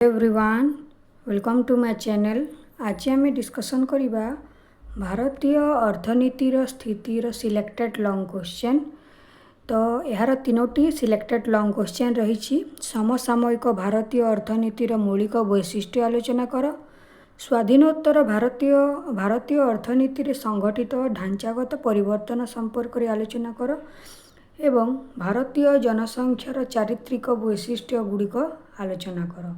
Everyone welcome to my channel. आज आम discussion करवा भारतीय अर्थनीतिर स्थितिर सिलेक्टेड लॉन्ग क्वेश्चन। तो यार तीनोटी सिलेक्टेड लॉन्ग क्वेश्चन रही। समसामयिक भारतीय अर्थनीतिर मौलिक वैशिष्ट्य आलोचना कर, स्वाधीनोत्तर भारतीय अर्थनीतिर संगठित ढांचागत परिवर्तन संपर्क में आलोचना कर एवं भारतीय जनसंख्यार चारित्रिक वैशिष्ट्य गुड़िक आलोचना कर।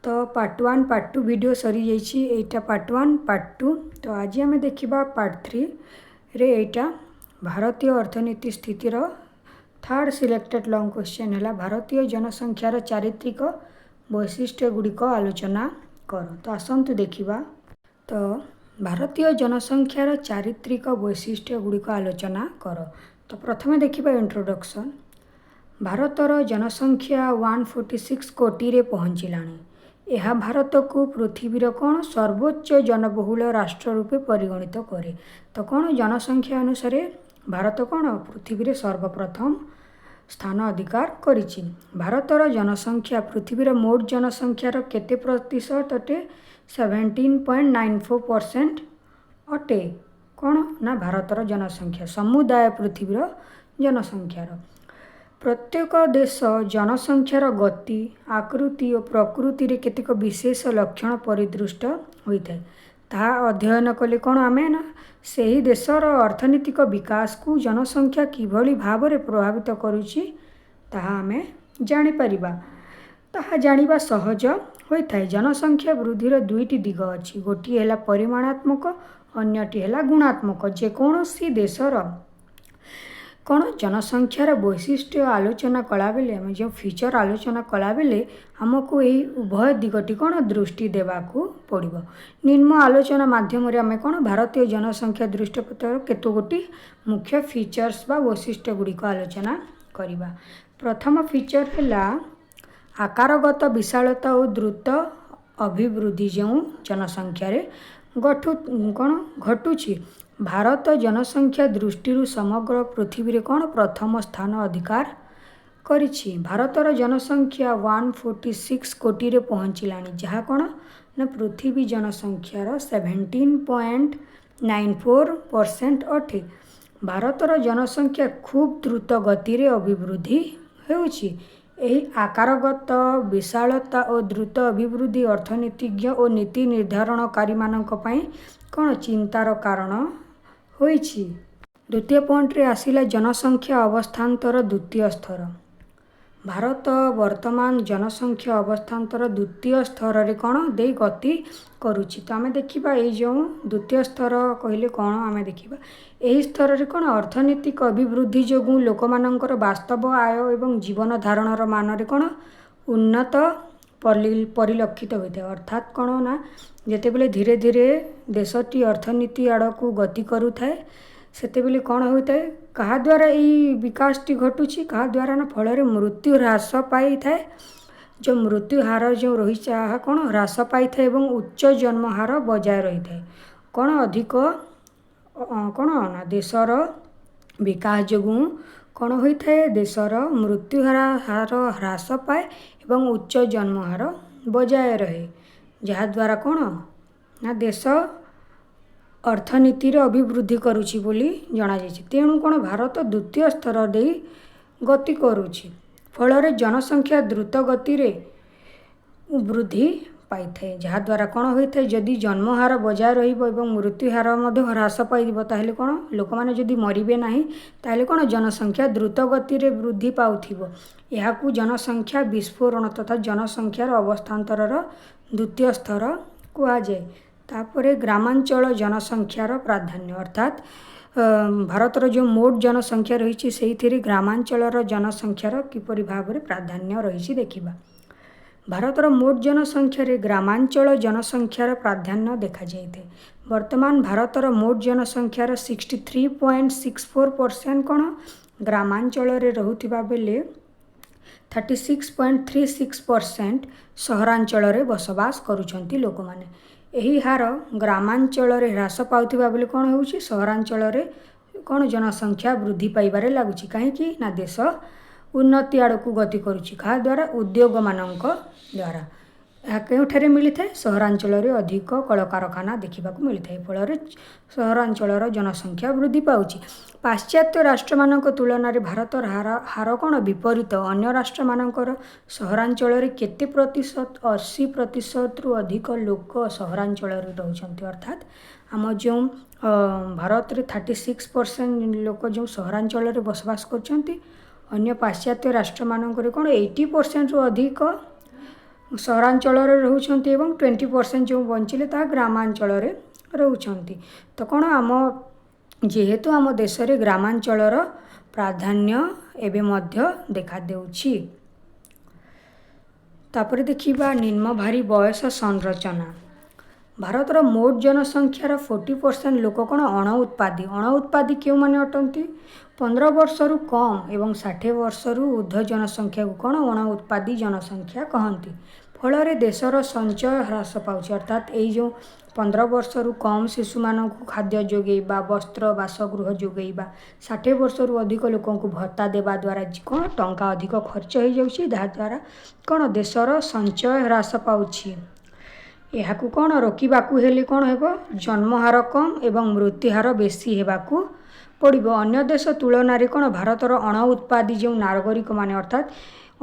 तो पार्ट 1 पार्ट 2 वीडियो सरी जाइए, पार्ट 1 पार्ट 2। तो आज आम देखा पार्ट 3 रे एटा भारतीय अर्थनीति स्थितिर थर्ड सिलेक्टेड लॉन्ग क्वेश्चन है भारतीय जनसंख्यार चारित्रिक वैशिष्ट्य गुड़िक आलोचना कर। तो आसतु देखा। तो भारतीय जनसंख्यार चारित्रिक वैशिष्ट्य गुड़िक आलोचना कर। तो प्रथम देखा इंट्रोडक्शन। भारतर जनसंख्या 146 कोटी रे पहुँचलानी। यह भारत को पृथ्वीर कौन सर्वोच्च जनबहुल राष्ट्र रूपे परिगणित करे। तो कौन जनसंख्या अनुसार भारत कौन पृथ्वी रे सर्वप्रथम स्थान अधिकार करिछि। भारतर जनसंख्या पृथ्वीर मोट जनसंख्यार केते प्रतिशत अटे 17.94% अटे। कौन ना भारतर जनसंख्या समुदाय पृथ्वीर जनसंख्यार। प्रत्येक देश जनसंख्यार गति आकृति और प्रकृति रे केतेक विशेष लक्षण परिदृष्ट होता है। ता अध्ययन कले कौन आमे ना सही देशर अर्थनीतिक विकास को जनसंख्या किभली भाव में प्रभावित करुछि ताहा आमे जानि परिबा। ताहा जानिबा सहज होता है। जनसंख्या वृद्धिर दुईटी दिग अच्छी, गोटी है परिमाणात्मक, अन्यटी है गुणात्मक। जेकोसी देशर कौन जनसंख्यार वैशिष्ट्य आलोचना कला बेले आम जो फीचर आलोचना कला बेले आमको यही उभय दिगटी कौन दृष्टि देवाकू पड़ो। निम्न आलोचना माध्यम आम कौन भारतीय जनसंख्या दृष्टिपत्र केतो गोटी मुख्य फीचर्स बा वैशिष्ट्य गुड़िक आलोचना करवा। प्रथम फीचर है आकारगत विशालता और द्रुत अभिवृद्धि जो जनसंख्यार घटुची। भारत जनसंख्या दृष्टि समग्र पृथ्वी रे कौन प्रथम स्थान अधिकार करिछि। भारतर जनसंख्या 146 कोटी रे पहुँचलानी, जहाँ कौन ना पृथ्वी जनसंख्यार 17.94% अटे। भारतर जनसंख्या खूब द्रुत गति रे अभिवृद्धि होउछि। एही आकारगत विशालता और द्रुत अभिवृद्धि अर्थनीतिज्ञ और नीति निर्धारणकारी मानक पई कौन चिंतार कारण होइछि। द्वितीय पॉइंट रे आसिला जनसंख्या अवस्थान्तर द्वितीय स्तर। भारत वर्तमान जनसंख्या अवस्थान्तर द्वितीय स्तर रे कौन दे गति करुछि। तो आम देखा ये जो द्वितीय स्तर कहले कौन आम देखा यही स्तर रे कौन अर्थनैतिक अभिवृद्धि जोगु लोक मानकर वास्तव आय एवं जीवन धारणर मान रे कौन उन्नत परिलक्षित होता है। अर्थात कौन ना जितेबले धीरे धीरे देशटी अर्थनीति आड़ को गति करुए सेतेबले कौन होता है क्या द्वारा यही विकासटी घटुची क्या द्वारा ना फल मृत्यु ह्रास पाई थाए। जो मृत्यु हार जो रही कौन ह्रास पाई थाए एवं उच्च जन्म हार बजाय रही है। कौन अधिक कौन ना देशर विकास जोगु कौन होता है देशर मृत्यु हार ह्रास पाए एवं उच्च जन्म हार बजाय रहे, जहाँ द्वारा कौन ना देश अर्थनीतिर अभिवृद्धि करुछि बोली जना जाइछि। तेणु कौन भारत द्वितीय स्तर दे गति करुछि, फल जनसंख्या द्रुत गति रे वृद्धि पाई थाए। जहाँ द्वारा कौन होता है जदि जन्म हार बजाय रहिबो एवं मृत्यु हार मध्य ह्रास पाइबो ताहेले कौन लोक माने जदि मरिबे नाही ताहेले कौन जनसंख्या द्रुत गति रे वृद्धि पाउथिबो। याकू जनसंख्या विस्फोरण तथा जनसंख्यार अवस्थान्तरर द्वितीय स्तर कहा जाए। तापरे ग्रामांचल जनसंख्यार प्राधान्य, अर्थात भारतर जो मोट जनसंख्या रही से ग्रामांचलर जनसंख्यार किपरि भाव में प्राधान्य रही देखा। भारतर मोट जनसंख्यार ग्रामांचल जनसंख्यार प्राधान्य देखा जाए। वर्तमान भारतर मोट जनसंख्यार 63.64% कौन ग्रामांचल रहुथिबा बेले 36.36% सहरांचल बसवास करुछंती लोक माने। यही हार ग्रामांचल ह्रास पाउथिबा बेले कौन होउछि सहरांचल कौन जनसंख्या वृद्धि पाइबारे लागुछि। कहीं ना देश उन्नति आड़ को गति करुछि क्या द्वारा उद्योग मानक द्वारा। ଏହା କେଉଁଠାରେ ମିଳିଥାଏ? ସହରାଞ୍ଚଳରେ ଅଧିକ କଳକାରଖାନା ଦେଖିବାକୁ ମିଳିଥାଏ, ଫଳରେ ସହରାଞ୍ଚଳର ଜନସଂଖ୍ୟା ବୃଦ୍ଧି ପାଉଛି। ପାଶ୍ଚାତ୍ୟ ରାଷ୍ଟ୍ରମାନଙ୍କ ତୁଳନାରେ ଭାରତର ହାର କ'ଣ ବିପରୀତ। ଅନ୍ୟ ରାଷ୍ଟ୍ରମାନଙ୍କର ସହରାଞ୍ଚଳରେ କେତେ ପ୍ରତିଶତ? 80%ରୁ ଅଧିକ ଲୋକ ସହରାଞ୍ଚଳରେ ରହୁଛନ୍ତି। ଅର୍ଥାତ୍ ଆମ ଯେଉଁ ଭାରତରେ 36% ଲୋକ ଯେଉଁ ସହରାଞ୍ଚଳରେ ବସବାସ କରୁଛନ୍ତି, ଅନ୍ୟ ପାଶ୍ଚାତ୍ୟ ରାଷ୍ଟ୍ରମାନଙ୍କରେ କ'ଣ 80%ରୁ ଅଧିକ ସହରାଞ୍ଚଳରେ ରହୁଛନ୍ତି ଏବଂ 20% ଯେଉଁ ବଞ୍ଚିଲେ ତାହା ଗ୍ରାମାଞ୍ଚଳରେ ରହୁଛନ୍ତି। ତ କ'ଣ ଯେହେତୁ ଆମ ଦେଶରେ ଗ୍ରାମାଞ୍ଚଳର ପ୍ରାଧାନ୍ୟ ଏବେ ମଧ୍ୟ ଦେଖାଦେଉଛି। ତାପରେ ଦେଖିବା ନିମ୍ନଭାରୀ ବୟସ ସଂରଚନା। ଭାରତର ମୋଟ ଜନସଂଖ୍ୟାର 40% ଲୋକ କ'ଣ ଅଣଉତ୍ପାଦୀ। ଅଣଉତ୍ପାଦୀ କେଉଁମାନେ ଅଟନ୍ତି? 15 ବର୍ଷରୁ କମ୍ ଏବଂ 60 ବର୍ଷରୁ ଉର୍ଦ୍ଧ୍ୱ ଜନସଂଖ୍ୟାକୁ କ'ଣ ଅଣଉତ୍ପାଦୀ ଜନସଂଖ୍ୟା କହନ୍ତି। ଫଳରେ ଦେଶର ସଞ୍ଚୟ ହ୍ରାସ ପାଉଛି। ଅର୍ଥାତ୍ ଏଇ ଯେଉଁ 15 ବର୍ଷରୁ କମ୍ ଶିଶୁମାନଙ୍କୁ ଖାଦ୍ୟ ଯୋଗାଇବା, ବସ୍ତ୍ର ବାସଗୃହ ଯୋଗାଇବା, 60 ବର୍ଷରୁ ଅଧିକ ଲୋକଙ୍କୁ ଭତ୍ତା ଦେବା ଦ୍ୱାରା କ'ଣ ଟଙ୍କା ଅଧିକ ଖର୍ଚ୍ଚ ହୋଇଯାଉଛି, ଯାହାଦ୍ୱାରା କ'ଣ ଦେଶର ସଞ୍ଚୟ ହ୍ରାସ ପାଉଛି। ଏହାକୁ କ'ଣ ରୋକିବାକୁ ହେଲେ କ'ଣ ହେବ? ଜନ୍ମହାର କମ୍ ଏବଂ ମୃତ୍ୟୁହାର ବେଶୀ ହେବାକୁ ପଡ଼ିବ। ଅନ୍ୟ ଦେଶ ତୁଳନାରେ କ'ଣ ଭାରତର ଅଣଉତ୍ପାଦୀ ଯେଉଁ ନାଗରିକମାନେ, ଅର୍ଥାତ୍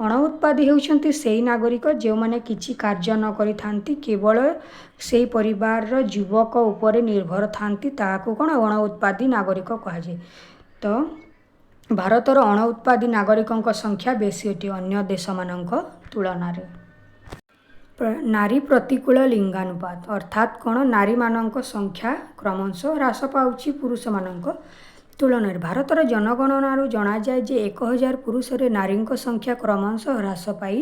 ଅଣଉତ୍ପାଦୀ ହେଉଛନ୍ତି ସେହି ନାଗରିକ ଯେଉଁମାନେ କିଛି କାର୍ଯ୍ୟ ନ କରିଥାନ୍ତି, କେବଳ ସେହି ପରିବାରର ଯୁବକ ଉପରେ ନିର୍ଭର ଥାନ୍ତି, ତାହାକୁ କ'ଣ ଅଣଉତ୍ପାଦୀ ନାଗରିକ କୁହାଯାଏ। ତ ଭାରତର ଅଣଉତ୍ପାଦୀ ନାଗରିକଙ୍କ ସଂଖ୍ୟା ବେଶୀ ଅଟେ ଅନ୍ୟ ଦେଶମାନଙ୍କ ତୁଳନାରେ। ନାରୀ ପ୍ରତିକୂଳ ଲିଙ୍ଗାନୁପାତ, ଅର୍ଥାତ୍ କ'ଣ ନାରୀମାନଙ୍କ ସଂଖ୍ୟା କ୍ରମଶଃ ହ୍ରାସ ପାଉଛି ପୁରୁଷମାନଙ୍କ ତୁଳନାରେ। ଭାରତର ଜନଗଣନାରୁ ଜଣାଯାଏ ଯେ 1000 ପୁରୁଷରେ ନାରୀଙ୍କ ସଂଖ୍ୟା କ୍ରମଶଃ ହ୍ରାସ ପାଇ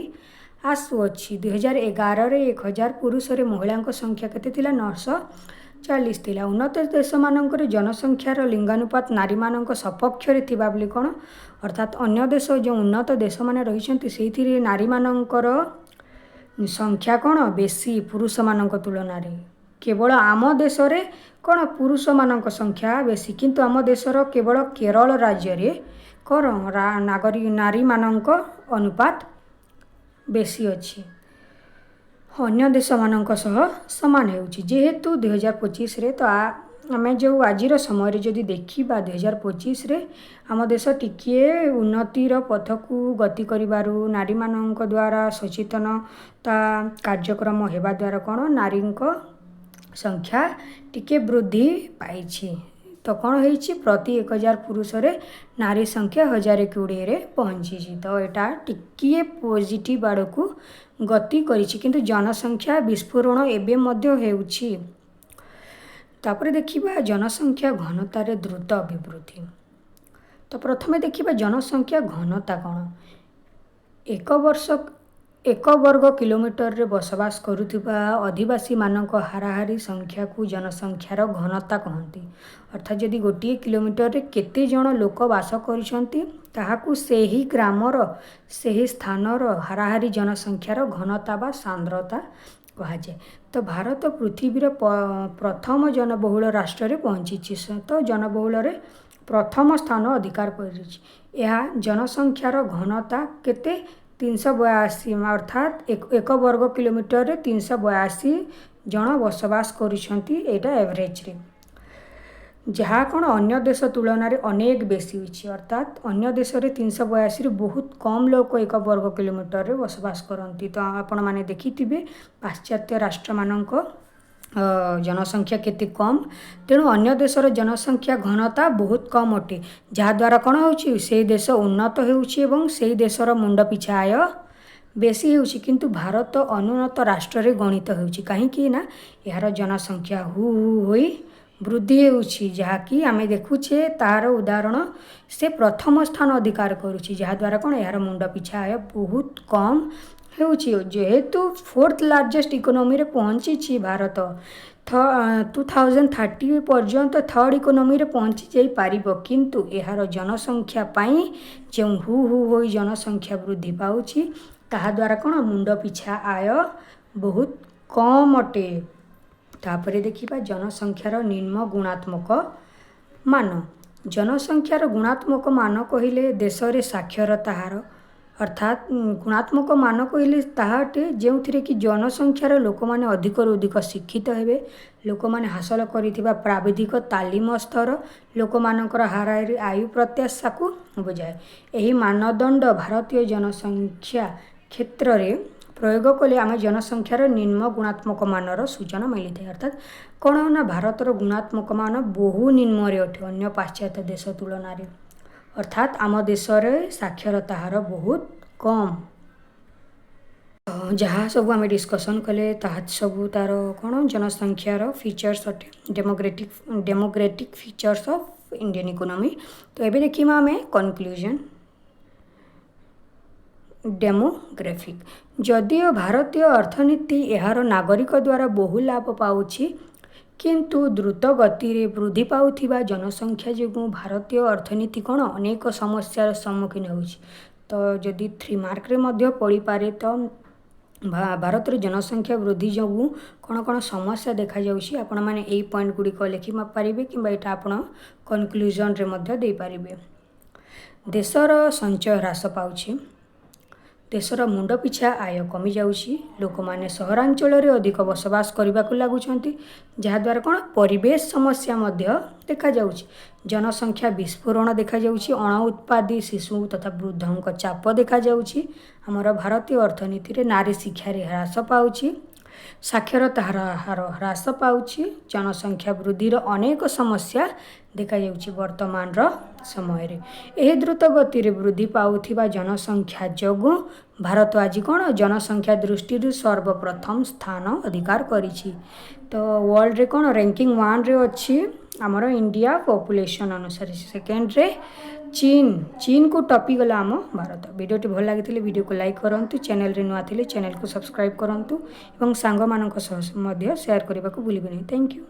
ଆସୁଅଛି। 2011ରେ 1000 ପୁରୁଷରେ ମହିଳାଙ୍କ ସଂଖ୍ୟା କେତେ ଥିଲା? 940 ଥିଲା। ଉନ୍ନତ ଦେଶମାନଙ୍କରେ ଜନସଂଖ୍ୟାର ଲିଙ୍ଗାନୁପାତ ନାରୀମାନଙ୍କ ସପକ୍ଷରେ ଥିବା ବୋଲି କ'ଣ? ଅର୍ଥାତ୍ ଅନ୍ୟ ଦେଶ ଯେଉଁ ଉନ୍ନତ ଦେଶମାନେ ରହିଛନ୍ତି ସେଇଥିରେ ନାରୀମାନଙ୍କର ସଂଖ୍ୟା କ'ଣ ବେଶୀ ପୁରୁଷମାନଙ୍କ ତୁଳନାରେ। କେବଳ ଆମ ଦେଶରେ କ'ଣ ପୁରୁଷମାନଙ୍କ ସଂଖ୍ୟା ବେଶୀ, କିନ୍ତୁ ଆମ ଦେଶର କେବଳ କେରଳ ରାଜ୍ୟରେ କ'ଣ ନାରୀମାନଙ୍କ ଅନୁପାତ ବେଶୀ ଅଛି, ଅନ୍ୟ ଦେଶମାନଙ୍କ ସହ ସମାନ ହେଉଛି। ଯେହେତୁ 2025ରେ ତ ଆମେ ଯେଉଁ ଆଜିର ସମୟରେ ଯଦି ଦେଖିବା 2025ରେ ଆମ ଦେଶ ଟିକିଏ ଉନ୍ନତିର ପଥକୁ ଗତି କରିବାରୁ ନାରୀମାନଙ୍କ ଦ୍ୱାରା ସଚେତନତା କାର୍ଯ୍ୟକ୍ରମ ହେବା ଦ୍ୱାରା କ'ଣ ନାରୀଙ୍କ ସଂଖ୍ୟା ଟିକେ ବୃଦ୍ଧି ପାଇଛି। ତ କ'ଣ ହେଇଛି? ପ୍ରତି 1000 ପୁରୁଷରେ ନାରୀ ସଂଖ୍ୟା 1020ରେ ପହଞ୍ଚିଛି। ତ ଏଇଟା ଟିକିଏ ପଜିଟିଭ୍ ଆଡ଼କୁ ଗତି କରିଛି, କିନ୍ତୁ ଜନସଂଖ୍ୟା ବିସ୍ଫୋରଣ ଏବେ ମଧ୍ୟ ହେଉଛି। ତାପରେ ଦେଖିବା ଜନସଂଖ୍ୟା ଘନତାରେ ଦ୍ରୁତ ଅଭିବୃଦ୍ଧି। ତ ପ୍ରଥମେ ଦେଖିବା ଜନସଂଖ୍ୟା ଘନତା କ'ଣ। ଏକ ବର୍ଗ କିଲୋମିଟରରେ ବସବାସ କରୁଥିବା ଅଧିବାସୀମାନଙ୍କ ହାରାହାରି ସଂଖ୍ୟାକୁ ଜନସଂଖ୍ୟାର ଘନତା କହନ୍ତି। ଅର୍ଥାତ୍ ଯଦି ଗୋଟିଏ କିଲୋମିଟରରେ କେତେ ଜଣ ଲୋକ ବାସ କରୁଛନ୍ତି, ତାହାକୁ ସେହି ଗ୍ରାମର ସେହି ସ୍ଥାନର ହାରାହାରି ଜନସଂଖ୍ୟାର ଘନତା ବା ସାନ୍ଦ୍ରତା କୁହାଯାଏ। ତ ଭାରତ ପୃଥିବୀର ପ୍ରଥମ ଜନବହୁଳ ରାଷ୍ଟ୍ରରେ ପହଞ୍ଚିଛି। ତ ଜନବହୁଳରେ ପ୍ରଥମ ସ୍ଥାନ ଅଧିକାର କରିଛି। ଏହା ଜନସଂଖ୍ୟାର ଘନତା କେତେ? 382, ଅର୍ଥାତ୍ ଏକ ବର୍ଗ କିଲୋମିଟରରେ 382 ଜଣ ବସବାସ କରୁଛନ୍ତି, ଏଇଟା ଏଭରେଜରେ, ଯାହା କ'ଣ ଅନ୍ୟ ଦେଶ ତୁଳନାରେ ଅନେକ ବେଶୀ ହୋଇଛି। ଅର୍ଥାତ୍ ଅନ୍ୟ ଦେଶରେ 382ରୁ ବହୁତ କମ୍ ଲୋକ ଏକ ବର୍ଗ କିଲୋମିଟରରେ ବସବାସ କରନ୍ତି। ତ ଆପଣମାନେ ଦେଖିଥିବେ ପାଶ୍ଚାତ୍ୟ ରାଷ୍ଟ୍ରମାନଙ୍କ ଜନସଂଖ୍ୟା କେତେ କମ୍, ତେଣୁ ଅନ୍ୟ ଦେଶର ଜନସଂଖ୍ୟା ଘନତା ବହୁତ କମ୍ ଅଟେ, ଯାହାଦ୍ୱାରା କ'ଣ ହେଉଛି? ସେହି ଦେଶ ଉନ୍ନତ ହେଉଛି ଏବଂ ସେହି ଦେଶର ମୁଣ୍ଡ ପିଛା ଆୟ ବେଶୀ ହେଉଛି, କିନ୍ତୁ ଭାରତ ଅନୁନ୍ନତ ରାଷ୍ଟ୍ରରେ ଗଣିତ ହେଉଛି। କାହିଁକି ନା ଏହାର ଜନସଂଖ୍ୟା ହୋଇ ବୃଦ୍ଧି ହେଉଛି, ଯାହାକି ଆମେ ଦେଖୁଛେ ତାହାର ଉଦାହରଣ ସେ ପ୍ରଥମ ସ୍ଥାନ ଅଧିକାର କରୁଛି, ଯାହାଦ୍ୱାରା କ'ଣ ଏହାର ମୁଣ୍ଡ ପିଛା ଆୟ ବହୁତ କମ୍ ହେଉଛି। ଯେହେତୁ 4th ଲାର୍ଜେଷ୍ଟ ଇକୋନୋମିରେ ପହଞ୍ଚିଛି ଭାରତ, 2030 ପର୍ଯ୍ୟନ୍ତ 3rd ଇକୋନୋମିରେ ପହଞ୍ଚି ଯାଇପାରିବ, କିନ୍ତୁ ଏହାର ଜନସଂଖ୍ୟା ପାଇଁ ଯେଉଁ ହୋଇ ଜନସଂଖ୍ୟା ବୃଦ୍ଧି ପାଉଛି, ତାହାଦ୍ୱାରା କ'ଣ ମୁଣ୍ଡ ପିଛା ଆୟ ବହୁତ କମ୍ ଅଟେ। ତାପରେ ଦେଖିବା ଜନସଂଖ୍ୟାର ନିମ୍ନ ଗୁଣାତ୍ମକ ମାନ। ଜନସଂଖ୍ୟାର ଗୁଣାତ୍ମକ ମାନ କହିଲେ ଦେଶରେ ସାକ୍ଷରତା ହାର, अर्थात गुणात्मक मान कहले ताहाटे जो कि जनसंख्यार लोक मैंने अधिकरू अधिक शिक्षित हे लोक मैंने हासिल कर प्राविधिक तालीम स्तर लोक मानकर हाराहारी आयु प्रत्याशा को बुझाए। यही मानदंड भारतीय जनसंख्या क्षेत्र में प्रयोग कले आम जनसंख्यार निम्न गुणात्मक मानर सूचना मिली था। अर्थात कौन ना भारतर गुणात्मक मान बहु निम्न अटे अन्य पाश्चात्य देश तुलन में। अर्थात आम देश साक्षरता हार बहुत कम। जहाँ सब आम डिस्कसन कले ताहा सब तार कौन जनसंख्यार फीचर्स अटे डेमोग्रेटिक फीचर्स ऑफ इंडियन इकोनॉमी। तो ये देखिए आम कनक्लूजन डेमोग्राफिक जदिओ भारतीय अर्थनीति यार नागरिक द्वारा बहु लाभ पाउछि किंतु द्रुत गति रे वृद्धि पाउथिबा जनसंख्या जो भारतीय अर्थनीति कौन अनेक समस्यार सम्मुखीन होछि। तो जदि 3 मार्क रे मध्य पढ़ी पारे तो भारत जनसंख्या वृद्धि जो कौन कौन समस्या देखा जाउछि आपण माने एई पॉइंट गुड़िक लिखि पारिबे किंबा एटा आपण कनक्लूजन रे मध्य दे पारिबे। देशर संचय ह्रास पाउछि देशर मुंड पिछा आय कमी जाउछि लोक माने सहरांचल रे अधिक बसवास करबा को लागुछंती जहाद्वारा कौन परिवेश समस्या मध्य देखा जाउछि। जनसंख्या विस्फोरण देखा जाउछि अण उत्पादी शिशु तथा वृद्धों चाप देखा जाउछि। हमर भारतीय अर्थनीति रे नारी शिक्षा रे ह्रास पाउछि साक्षरता हार ह्रास पाउछि जनसंख्या वृद्धि अनेक समस्या देखा जाउछि वर्तमान समय रे। एही द्रुत गति रे वृद्धि पाउथिबा जनसंख्या जोगु भारत आज कौन जनसंख्या दृष्टि सर्वप्रथम स्थान अधिकार करिछि। तो वर्ल्ड रे कौन रैंकिंग 1 रे अछि आमर इंडिया पॉपुलेशन अनुसार सेकेंड रे चीन को टपी गला आम भारत। वीडियोटी भल लगी वीडियो को लाइक करंतु चैनल रे नुआ थिले चैनल को सब्सक्राइब करंतु एवं सांग मानक सह मध्य शेयर करने को भूलिबे नहीं। Thank you.